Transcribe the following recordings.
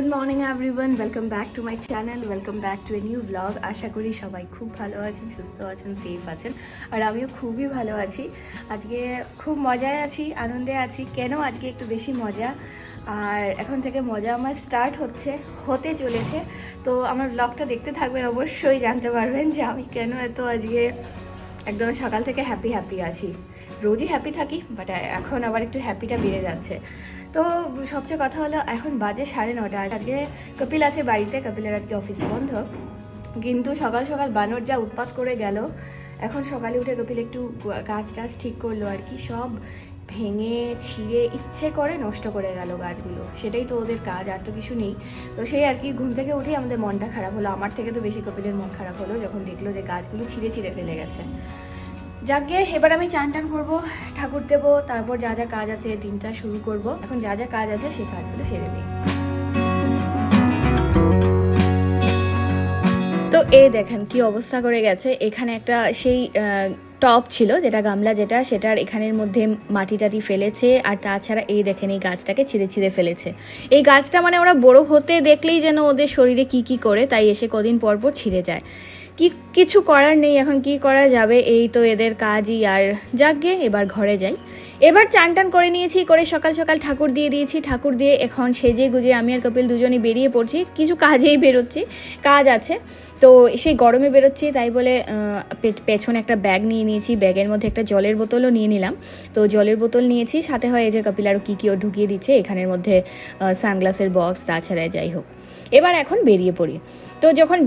Good morning everyone, welcome back to my channel, welcome back to a new blog. আশা করি সবাই খুব ভালো আছেন, সুস্থ আছেন, সেফ আছেন, আর আমিও খুবই ভালো আছি। আজকে খুব মজায় আছি, আনন্দে আছি। কেন আজকে একটু বেশি মজা, আর এখন থেকে মজা আমার স্টার্ট হতে চলেছে। তো আমার ব্লগটা দেখতে থাকবেন, অবশ্যই জানতে পারবেন যে আমি কেন এত আজকে একদম সকাল থেকে হ্যাপি আছি। রোজই হ্যাপি থাকি, বাট এখন আবার একটু হ্যাপিটা বেড়ে যাচ্ছে। তো সবচেয়ে কথা হলো এখন বাজে 9:30। আজকে কপিল আছে বাড়িতে, কপিলের আজকে অফিস বন্ধ, কিন্তু সকাল সকাল বানর যা উৎপাত করে গেল। এখন সকালে উঠে কপিল একটু গাছ টাছ ঠিক করলো আর কি, সব ভেঙে ছিঁড়ে ইচ্ছে করে নষ্ট করে গেল গাছগুলো। সেটাই তো ওদের কাজ, আর তো কিছু নেই। তো সেই আর কি, ঘুম থেকে উঠেই আমাদের মনটা খারাপ হলো। আমার থেকে তো বেশি কপিলের মন খারাপ হলো যখন দেখলো যে গাছগুলো ছিঁড়ে ফেলে গেছে। যাকে এবার আমি চান টান করবো, ঠাকুর দেবো, তারপর যা যা কাজ আছে দিনটা শুরু করব। এখন যা যা কাজ আছে সেই কাজগুলো সেরে দিই। তো এই দেখেন কি অবস্থা করে গেছে। এখানে একটা সেই টপ ছিল, যেটা গামলা, সেটার এখানের মধ্যে মাটি টাটি ফেলেছে। আর তাছাড়া এই দেখেন এই গাছটাকে ছিঁড়ে ফেলেছে। এই গাছটা মানে ওরা বড় হতে দেখলেই যেন ওদের শরীরে কি করে, তাই এসে কদিন পর ছিঁড়ে যায়। কিছু করার নেই, এখন কি করা যাবে, এই তো এদের কাজই। আর যাকগে এবার ঘরে যাই। এবার চান টান করে নিয়েছি, করে সকাল সকাল ঠাকুর দিয়ে দিয়েছি। ঠাকুর দিয়ে এখন সেজে গুজে আমি আর কপিল দুজনই বেরিয়ে পড়ছি। কিছু কাজেই বেরোচ্ছি, কাজ আছে। তো সেই গরমে বেরোচ্ছি, তাই বলে পেছনে একটা ব্যাগ নিয়ে নিয়েছি। ব্যাগের মধ্যে একটা জলের বোতলও নিয়ে নিলাম। তো জলের বোতল নিয়েছি, সাথে হয় এই যে কপিল আরও কী ও ঢুকিয়ে দিচ্ছে এখানের মধ্যে, সানগ্লাসের বক্স, তাছাড়া যাই হোক। এবার এখন বেরিয়ে পড়ি। তো যখন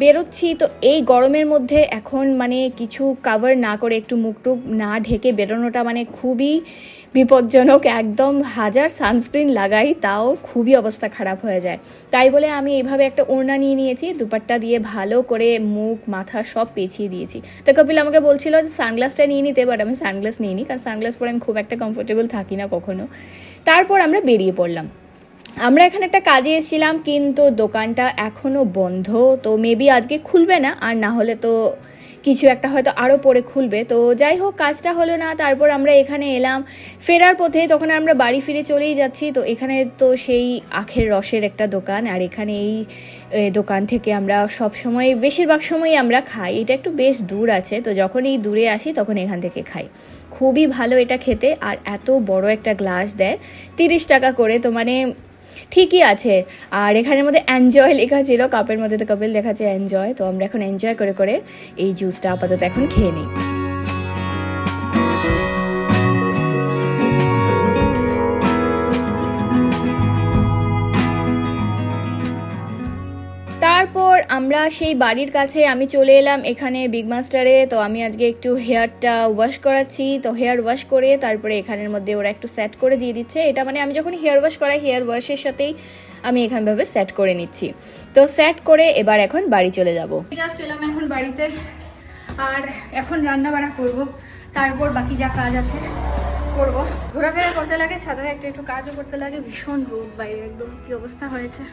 বেরোচ্ছি তো এই গরমের মধ্যে এখন মানে কিছু কাভার না করে, একটু মুখটুক না ঢেকে বেরোনোটা মানে খুবই বিপজ্জনক। একদম হাজার সানস্ক্রিন লাগাই তাও খুবই অবস্থা খারাপ হয়ে যায়। তাই বলে আমি এইভাবে একটা ওড়না নিয়ে নিয়েছি, দুপাট্টা দিয়ে ভালো করে মুখ মাথা সব পেঁচিয়ে দিয়েছি। তো কপিল আমাকে বলছিল যে সানগ্লাসটা নিয়ে নিতে, বাট আমি সানগ্লাস নিইনি, কারণ সানগ্লাস পরে আমি খুব একটা কমফোর্টেবল থাকি না কখনো। তারপর আমরা বেরিয়ে পড়লাম। আমরা এখানে একটা কাজে এসেছিলাম, কিন্তু দোকানটা এখনও বন্ধ। তো মেবি আজকে খুলবে না, আর না হলে তো কিছু একটা হয়তো আরও পরে খুলবে। তো যাই হোক, কাজটা হলো না। তারপর আমরা এখানে এলাম ফেরার পথে, তখন আমরা বাড়ি ফিরে চলেই যাচ্ছি। তো এখানে তো সেই আখের রসের একটা দোকান, আর এখানে এই দোকান থেকে আমরা বেশিরভাগ সময়ই আমরা খাই। এটা একটু বেশ দূর আছে, তো যখন এই দূরে আসি তখন এখান থেকে খাই। খুবই ভালো এটা খেতে, আর এত বড় একটা গ্লাস দেয়, 30 টাকা করে। তো মানে ঠিকই আছে। আর এখানের মধ্যে এনজয় লেখা ছিল কাপের মধ্যে, তো কপিল দেখাচ্ছে এনজয়। তো আমরা এখন এনজয় করে এই জুসটা আপাতত এখন খেয়ে নিই। তারপর আমরা সেই বাড়ির কাছে আমি চলে এলাম এখানে বিগ মাস্টারে। তো আমি আজকে একটু হেয়ারটা ওয়াশ করাচ্ছি। তো হেয়ার ওয়াশ করে তারপরে এখানের মধ্যে ওরা একটু সেট করে দিয়ে দিচ্ছে। এটা মানে আমি যখন হেয়ার ওয়াশ করাই, হেয়ার ওয়াশের সাথেই আমি এখানভাবে সেট করে নিচ্ছি। তো সেট করে এবার এখন বাড়ি চলে যাব। জাস্ট এলাম এখন বাড়িতে, আর এখন রান্না বান্না করবো, তারপর বাকি যা কাজ আছে করবো। ঘোরাফেরা করতে লাগে, সাথে একটু কাজও করতে লাগে। ভীষণ রোদ বাইরে, একদম কি অবস্থা হয়েছে।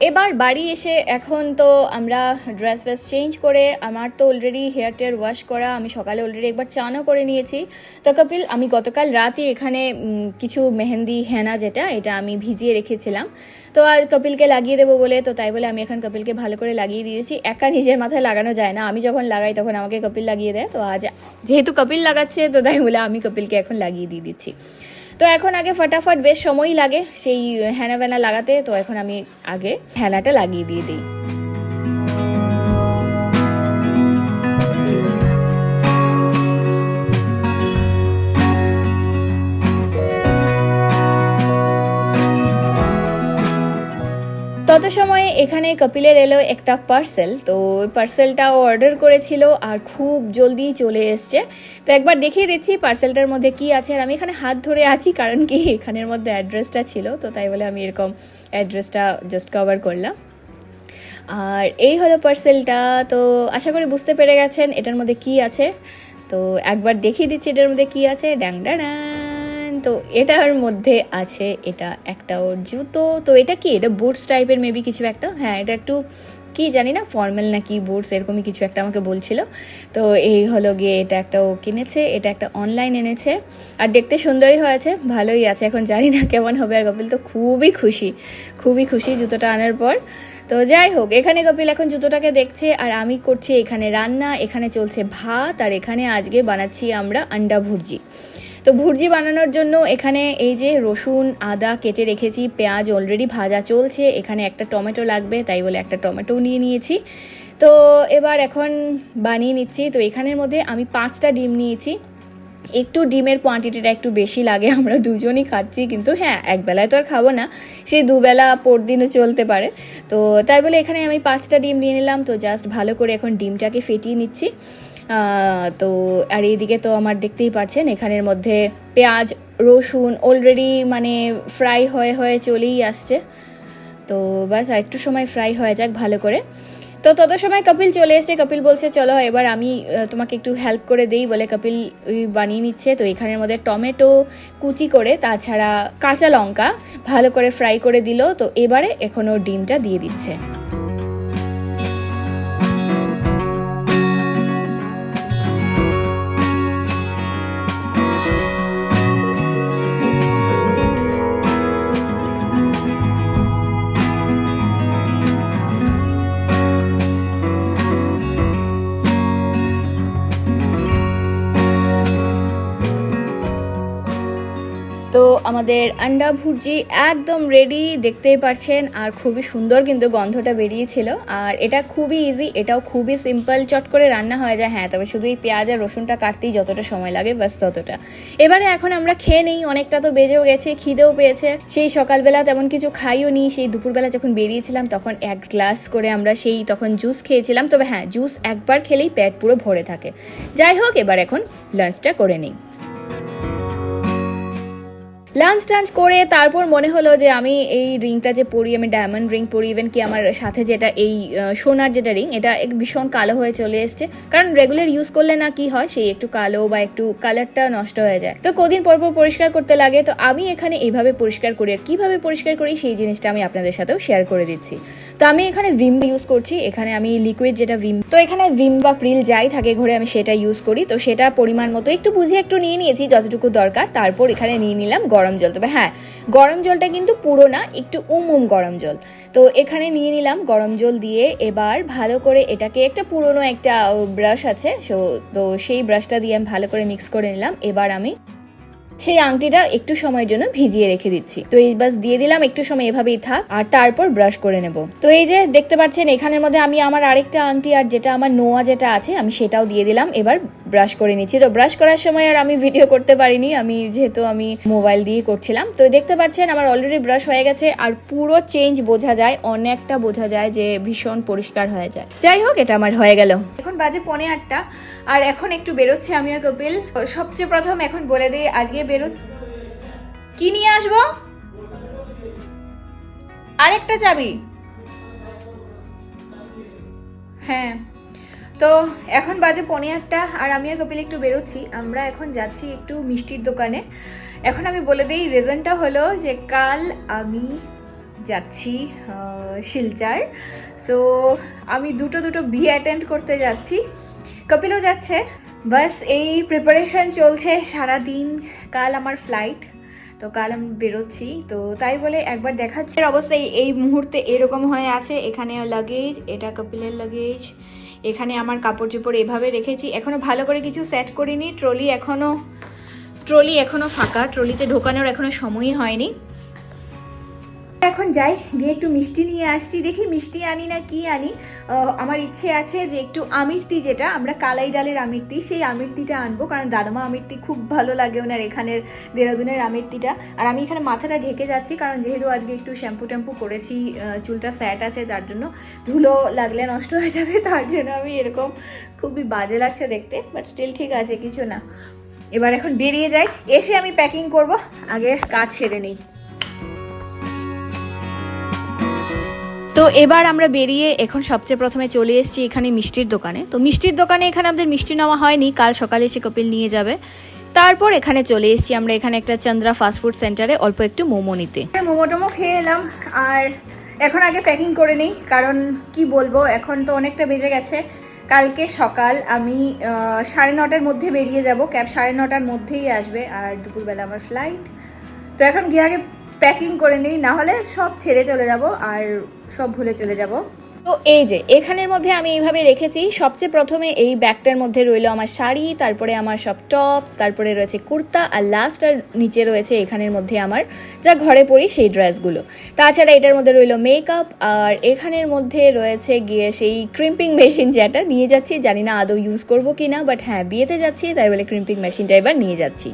এবার বাড়ি এসে এখন তো আমরা ড্রেস চেঞ্জ করে, আমার তো অলরেডি হেয়ার টেয়ার ওয়াশ করা, আমি সকালে অলরেডি একবার চানও করে নিয়েছি। তো কপিল, আমি গতকাল রাতে এখানে কিছু মেহেন্দি হেনা এটা আমি ভিজিয়ে রেখেছিলাম, তো আর কপিলকে লাগিয়ে দেবো বলে, তো তাই বলে আমি এখন কপিলকে ভালো করে লাগিয়ে দিয়েছি। একা নিজের মাথায় লাগানো যায় না, আমি যখন লাগাই তখন আমাকে কপিল লাগিয়ে দেয়। তো আজ যেহেতু কপিল লাগাচ্ছে, তো তাই বলে আমি কপিলকে এখন লাগিয়ে দিয়ে দিচ্ছি। তো এখন আগে ফটাফট বেশ সময়ই লাগে সেই হেনা বেনা লাগাতে, তো এখন আমি আগে হেনাটা লাগিয়ে দিয়ে দিই। তত সময়ে এখানে কপিলের এলো একটা পার্সেল। তো পার্সেলটা অর্ডার করেছিল আর খুব জলদি চলে এসছে। তো একবার দেখিয়ে দিচ্ছি পার্সেলটার মধ্যে কি আছে। আর আমি এখানে হাত ধরে আছি, কারণ কি এখানের মধ্যে অ্যাড্রেসটা ছিল, তো তাই বলে আমি এরকম অ্যাড্রেসটা জাস্ট কভার করলাম। আর এই হলো পার্সেলটা। তো আশা করি বুঝতে পেরে গেছেন এটার মধ্যে কি আছে। তো একবার দেখিয়ে দিচ্ছি এটার মধ্যে কি আছে। তো এটার মধ্যে আছে এটা একটা ওর জুতো। তো এটা কি, এটা বুটস টাইপের মেবি কিছু একটা। হ্যাঁ, এটা একটু কি জানি না ফর্মাল না কি বুটস এরকমই কিছু একটা আমাকে বলছিল। তো এই হলো গিয়ে এটা একটা ও কিনেছে, এটা একটা অনলাইন এনেছে আর দেখতে সুন্দরই হয়েছে, ভালোই আছে। এখন জানি না কেমন হবে। আর কপিল তো খুবই খুশি জুতোটা আনার পর। তো যাই হোক, এখানে কপিল এখন জুতোটাকে দেখছে আর আমি করছি এখানে রান্না। এখানে চলছে ভাত আর এখানে আজকে বানাচ্ছি আমরা আন্ডা ভুর্জি। তো ভুর্জি বানানোর জন্য এখানে এই যে রসুন আদা কেটে রেখেছি, পেঁয়াজ অলরেডি ভাজা চলছে, এখানে একটা টমেটো লাগবে তাই বলে একটা টমেটো নিয়ে নিয়েছি। তো এবার এখন বানিয়ে নিচ্ছি। তো এখানের মধ্যে আমি 5টা ডিম নিয়েছি। একটু ডিমের কোয়ান্টিটিটা একটু বেশি লাগে, আমরা দুজনই খাচ্ছি, কিন্তু হ্যাঁ একবেলায় তো আর খাবো না, সেই দুবেলা পরদিনও চলতে পারে। তো তাই বলে এখানে আমি 5টা ডিম নিয়ে নিলাম। তো জাস্ট ভালো করে এখন ডিমটাকে ফেটিয়ে নিচ্ছি। তো আর এইদিকে তো আমার দেখতেই পাচ্ছেন এখানের মধ্যে পেঁয়াজ রসুন অলরেডি মানে ফ্রাই হয়ে চলেই আসছে। তো বাস আর একটু সময় ফ্রাই হয়ে যাক ভালো করে। তো তত সময় কপিল চলে এসেছে। কপিল বলছে চলো এবার আমি তোমাকে একটু হেল্প করে দেই বলে কপিল বানিয়ে নিচ্ছে। তো এখানের মধ্যে টমেটো কুচি করে তাছাড়া কাঁচা লঙ্কা ভালো করে ফ্রাই করে দিল। তো এবারে এখনও ডিমটা দিয়ে দিচ্ছে। তো আমাদের আন্ডা ভুর্জি একদম রেডি, দেখতেই পাচ্ছেন। আর খুবই সুন্দর কিন্তু গন্ধটা বেরিয়েছিল। আর এটা খুবই ইজি, এটাও খুবই সিম্পল, চট করে রান্না হয়ে যায়। হ্যাঁ তবে শুধু এই পেঁয়াজ আর রসুনটা কাটতেই যতটা সময় লাগে বাস ততটা। এবারে এখন আমরা খেয়ে নেই, অনেকটা তো বেজেও গেছে, খিদেও পেয়েছে। সেই সকালবেলা তেমন কিছু খাইও নি, সেই দুপুরবেলা যখন বেরিয়েছিলাম তখন 1 গ্লাস করে আমরা সেই তখন জুস খেয়েছিলাম। তবে হ্যাঁ জুস একবার খেলেই পেট পুরো ভরে থাকে। যাই হোক এবার এখন লাঞ্চটা করে নিই। লাঞ্চ টাঞ্চ করে তারপর মনে হলো যে আমি এই রিংটা যে পরি, আমি ডায়মন্ড রিং পরি, ইভেন কি আমার সাথে যেটা এই সোনার যেটা রিং, এটা ভীষণ কালো হয়ে চলে এসছে। কারণ রেগুলার ইউজ করলে না কি হয়, সেই একটু কালো বা একটু কালারটা নষ্ট হয়ে যায়। তো কদিন পর পরিষ্কার করতে লাগে। তো আমি এখানে এইভাবে পরিষ্কার করি, আর কীভাবে পরিষ্কার করি সেই জিনিসটা আমি আপনাদের সাথেও শেয়ার করে দিচ্ছি। তো আমি এখানে ভিম ইউজ করছি, এখানে আমি লিকুইড যেটা ভিম, তো এখানে ভিম বা প্রিল যাই থাকে ঘরে আমি সেটা ইউজ করি। তো সেটা পরিমাণ মতো একটু বুঝে একটু নিয়ে নিয়েছি যতটুকু দরকার। তারপর এখানে নিয়ে নিলাম গরম জল। তবে হ্যাঁ গরম জলটা কিন্তু পুরো না, একটু গরম জল। তো এখানে নিয়ে নিলাম গরম জল দিয়ে এবার ভালো করে এটাকে, একটা পুরনো একটা ব্রাশ আছে তো সেই ব্রাশটা দিয়ে আমি ভালো করে মিক্স করে নিলাম। এবার আমি সেই আংটিটা একটু সময়ের জন্য ভিজিয়ে রেখে দিচ্ছি। তো এই বাস দিয়ে দিলাম, একটু সময় এভাবেই থাক আর তারপর ব্রাশ করে নেব। তো এই যে দেখতে পাচ্ছেন এখানের মধ্যে আমি আমার আরেকটা আংটি আর যেটা আমার নোয়া যেটা আছে আমি সেটাও দিয়ে দিলাম। এবার ব্রাশ করে নিচ্ছি। তো ব্রাশ করার সময় আর আমি ভিডিও করতে পারিনি, যেহেতু আমি মোবাইল দিয়ে করছিলাম। তো দেখতে পাচ্ছেন আমার অলরেডি ব্রাশ হয়ে গেছে আর পুরো চেঞ্জ বোঝা যায়, অনেকটা বোঝা যায় যে ভীষণ পরিষ্কার হয়ে যায়। যাই হোক এটা আমার হয়ে গেল। এখন বাজে 7:45 আর এখন একটু বেরোচ্ছে আমি আর কপিল। সবচেয়ে প্রথম এখন বলে দিই আজকে কি নিয়ে আসবো, আরেকটা চাবি। হ্যাঁ তো এখন বাজে 7:45 আর আমি আর কপিল একটু বেরোচ্ছি। আমরা এখন যাচ্ছি একটু মিষ্টির দোকানে। এখন আমি বলে দিই রিজনটা হলো যে কাল আমি যাচ্ছি শিলচর। সো আমি দুটো বিয়ে অ্যাটেন্ড করতে যাচ্ছি, কপিলও যাচ্ছে। বাস এই প্রিপারেশন চলছে সারাদিন। কাল আমার ফ্লাইট, তো কাল আমি বেরোচ্ছি। তো তাই বলে একবার দেখাচ্ছে অবস্থা এই মুহূর্তে এরকম হয়ে আছে। এখানে লাগেজ, এটা কপিলের লাগেজ, এখানে আমার কাপড় চোপড় এভাবে রেখেছি। এখনও ভালো করে কিছু সেট করিনি। ট্রলি এখনও ফাঁকা, ট্রলিতে ঢোকানোর এখনও সময়ই হয়নি। এখন যাই গিয়ে একটু মিষ্টি নিয়ে আসছি, দেখি মিষ্টি আনি না কি আনি। আমার ইচ্ছে আছে যে একটু আমিরতি, যেটা আমরা কালাই ডালের আমিরতি, সেই আমিরতিটা আনবো। কারণ দাদামা আমিরতি খুব ভালো লাগে ওনার, এখানের দেরাদুনের আমিরতিটা। আর আমি এখানে মাথাটা ঢেকে যাচ্ছি কারণ যেহেতু আজকে একটু শ্যাম্পু ট্যাম্পু করেছি, চুলটা স্যাট আছে, তার জন্য ধুলো লাগলে নষ্ট হয়ে যাবে, তার জন্য আমি এরকম খুবই বাজে লাগছে দেখতে, বাট স্টিল ঠিক আছে, কিছু না। এবার এখন বেরিয়ে যাই, এসে আমি প্যাকিং করব, আগে কাজ সেরে নিই। তো এবার আমরা বেরিয়ে এখন সবচেয়ে প্রথমে চলে এসেছি এখানে মিষ্টির দোকানে। তো মিষ্টির দোকানে এখানে আমাদের মিষ্টি নেওয়া হয়নি, কাল সকালে এসে কপিল নিয়ে যাবে। তারপর এখানে চলে এসেছি আমরা এখানে একটা চন্দ্রা ফাস্টফুড সেন্টারে অল্প একটু মোমো নিতে। মোমো টোমো খেয়ে এলাম আর এখন আগে প্যাকিং করে নিই, কারণ কি বলবো, এখন তো অনেকটা বেজে গেছে। কালকে সকাল আমি 9:30টার মধ্যে বেরিয়ে যাব, ক্যাব 9:30টার মধ্যেই আসবে, আর দুপুরবেলা আমার ফ্লাইট। তো এখন গিয়ে আগে প্যাকিং করে নিই, না হলে সব ছেড়ে চলে যাব আর সব ভুলে চলে যাব। তো এই যে এখানের মধ্যে আমি এইভাবে রেখেছি। সবচেয়ে প্রথমে এই ব্যাগটার মধ্যে রইলো আমার শাড়ি, তারপরে আমার সব টপ, তারপরে রয়েছে কুর্তা, আর লাস্ট আর নিচে রয়েছে এখানের মধ্যে আমার যা ঘরে পরি সেই ড্রেসগুলো। তাছাড়া এটার মধ্যে রইলো মেকআপ, আর এখানের মধ্যে রয়েছে গিয়ে সেই ক্রিম্পিং মেশিন, যেটা নিয়ে যাচ্ছি, জানি না আদৌ ইউজ করবো কি না, বাট হ্যাঁ বিয়েতে যাচ্ছি তাই বলে ক্রিম্পিং মেশিনটা এবার নিয়ে যাচ্ছি।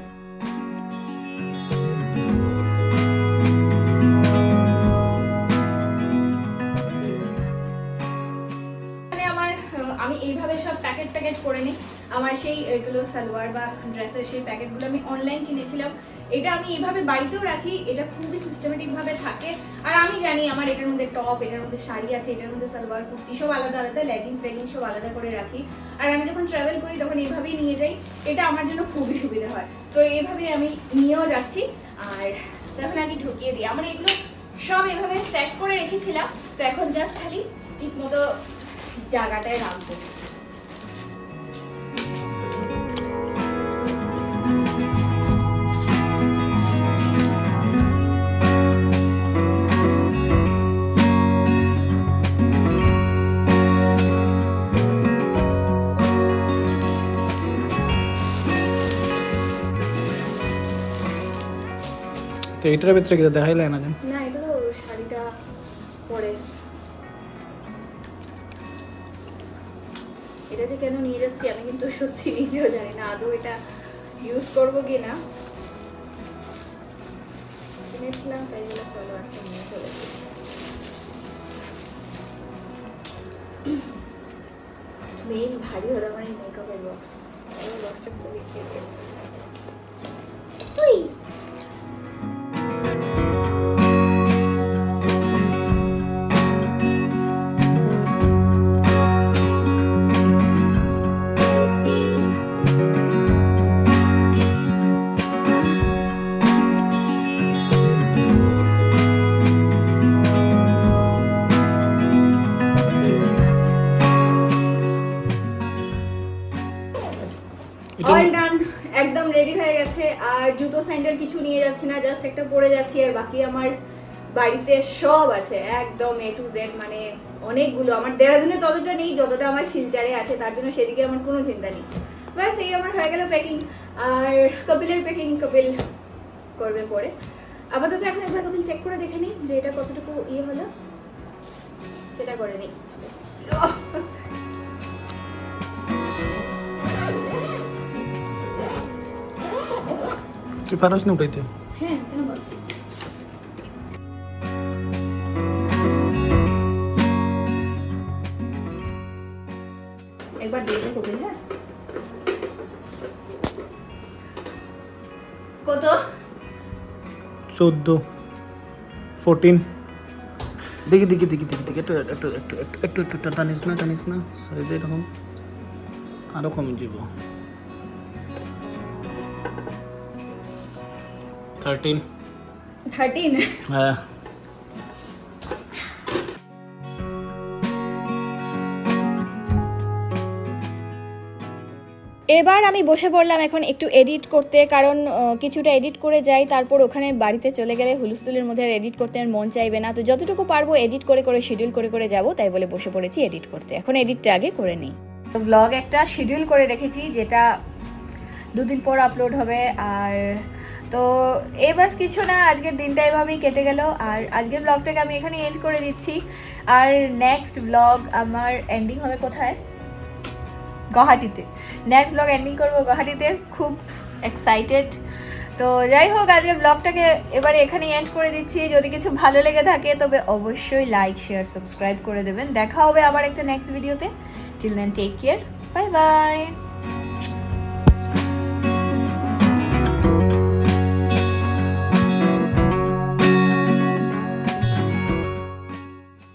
আমি এইভাবে সব প্যাকেট করে নিই। আমার সেই এগুলো সালোয়ার বা ড্রেসের সেই প্যাকেটগুলো আমি অনলাইন কিনেছিলাম। এটা আমি এইভাবে বাড়িতেও রাখি, এটা খুবই সিস্টেমেটিকভাবে থাকে। আর আমি জানি আমার এটার মধ্যে টপ, এটার মধ্যে শাড়ি আছে, এটার মধ্যে সালোয়ার কুর্তি সব আলাদা আলাদা, লেগিংস সব আলাদা করে রাখি। আর আমি যখন ট্রাভেল করি তখন এইভাবেই নিয়ে যাই, এটা আমার জন্য খুবই সুবিধা হয়। তো এইভাবে আমি নিয়েও যাচ্ছি। আর তখন আমি ঢুকিয়ে দিই, আমার এগুলো সব এভাবে সেট করে রেখেছিলাম। তো এখন জাস্ট খালি ঠিক মতো জায়গাটায় রাখবো। তো এটার ভিতরে কি দেখাইলে না জান? না, এটা তো শাড়িটা পরে। এটা যে কেন নিয়ে যাচ্ছি আমি কিন্তু সত্যি নিজেও জানি না আদৌ এটা ইউজ করবো কি না। কিনেছিলাম তাই বলে চলো আজকে নিয়ে চলে যাই। মেইন ভারী হলো আমার এই মেকআপের বক্স। এই বক্সটা পুরো বিক্রি করে তুই অল ডান, একদম রেডি হয়ে গেছে। আর জুতো স্যান্ডেল কিছু নিয়ে যাচ্ছি না, জাস্ট একটা পরে যাচ্ছি। আর বাকি আমার বাড়িতে সব আছে একদম A to Z, মানে অনেকগুলো। আমার দেরাদুনে ততটা নেই যতটা আমার শিলচারে আছে, তার জন্য সেদিকে আমার কোনো চিন্তা নেই। ব্যাস এই আমার হয়ে গেল প্যাকিং। আর কপিলের প্যাকিং কপিল করবে পরে। আপাতত এখন একবার কপিল চেক করে দেখে নিই যে এটা কতটুকু ইয়ে হলো, সেটা করে নিই। কি পারছ না উঠাইতে? হ্যাঁ, কেন বল। একবার দেখে কপিল। হ্যাঁ, কত? 14 14 দেখি দেখি দেখি দেখি দেখি একটু একটু একটু একটু একটু একটু টানিস না সরি যে এরকম আরো কমে যাব। 13 হ্যাঁ। এবার আমি বসে পড়লাম এখন একটু এডিট করতে, কারণ কিছুটা এডিট করে যাই, তারপর ওখানে বাড়িতে চলে গেলে হুলস্থুলের মধ্যে আর এডিট করতে আর মন চাইবে না। তো যতটুকু পারবো এডিট করে করে শিডিউল করে করে যাবো, তাই বলে বসে পড়েছি এডিট করতে। এখন এডিটটা আগে করে নিই। তো ব্লগ একটা শিডিউল করে রেখেছি, যেটা 2 দিন পর আপলোড হবে। আর তো এবার কিছু না, আজকের দিনটা এভাবেই কেটে গেল। আর আজকের ব্লগটাকে আমি এখানে এন্ড করে দিচ্ছি। আর নেক্সট ব্লগ আমার এন্ডিং হবে কোথায়? গুয়াহাটিতে। নেক্সট ব্লগ এন্ডিং করবো গুয়াহাটিতে, খুব এক্সাইটেড। তো যাই হোক, আজকে ব্লগটাকে এবারে এখানে এন্ড করে দিচ্ছি। যদি কিছু ভালো লেগে থাকে তবে অবশ্যই লাইক শেয়ার সাবস্ক্রাইব করে দেবেন। দেখা হবে আবার একটা নেক্সট ভিডিওতে। Till then take care, bye by.